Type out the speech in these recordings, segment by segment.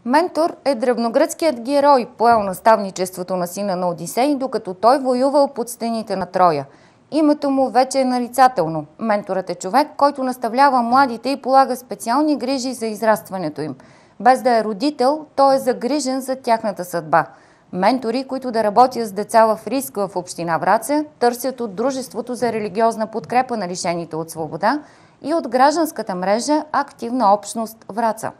Ментор е древногръцкият герой, поел наставничеството на сина на Одисей, докато той воювал под стените на Троя. Името му вече е нарицателно. Менторът е човек, който наставлява младите и полага специални грижи за израстването им. Без да е родител, той е загрижен за тяхната съдба. Ментори, които да работят с деца в риск в община Враца, търсят от Дружеството за религиозна подкрепа на лишените от свобода и от гражданската мрежа Активна общност Враца.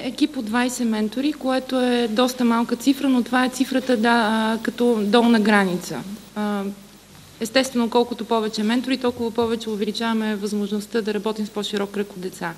Екип от 20 ментори, което е доста малка цифра, но това е цифрата като долна граница. Естествено, колкото повече ментори, толкова повече увеличаваме възможността да работим с по-широк кръг от деца.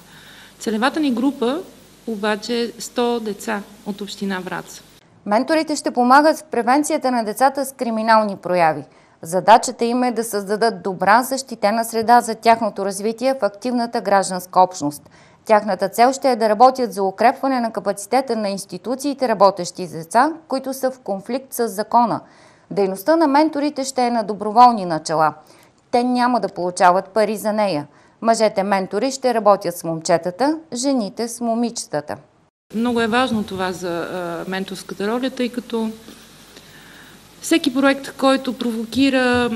Целевата ни група обаче е 100 деца от община Враца. Менторите ще помагат в превенцията на децата с криминални прояви. Задачата им е да създадат добра, защитена среда за тяхното развитие в активната гражданска общност. Тяхната цел ще е да работят за укрепване на капацитета на институциите, работещи с деца, които са в конфликт с закона. Дейността на менторите ще е на доброволни начала. Те няма да получават пари за нея. Мъжете ментори ще работят с момчетата, жените с момичетата. Много е важно това за менторската роля, тъй като всеки проект, който провокира,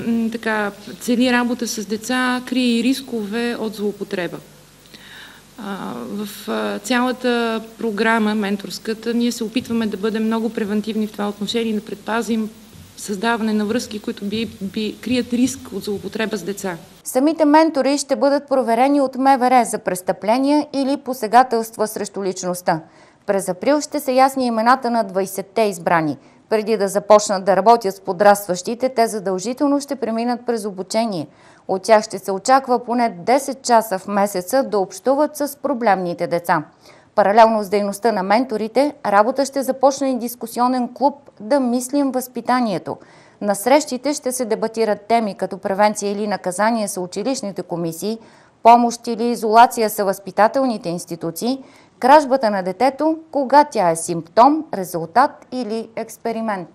цели работа с деца, крие и рискове от злоупотреба. В цялата програма, менторската, ние се опитваме да бъдем много превентивни в това отношение, да предпазим създаване на връзки, които крият риск от злоупотреба с деца. Самите ментори ще бъдат проверени от МВР за престъпления или посегателства срещу личността. През април ще са ясни имената на 20-те избрани. Преди да започнат да работят с подрастващите, те задължително ще преминат през обучение. От тях ще се очаква поне 10 часа в месеца да общуват с проблемните деца. Паралелно с дейността на менторите, работа ще започне и дискусионен клуб «Да мислим възпитанието». На срещите ще се дебатират теми като превенция или наказание са училищните комисии, помощ или изолация са възпитателните институции, кражбата на детето, кога тя е симптом, резултат или експеримент.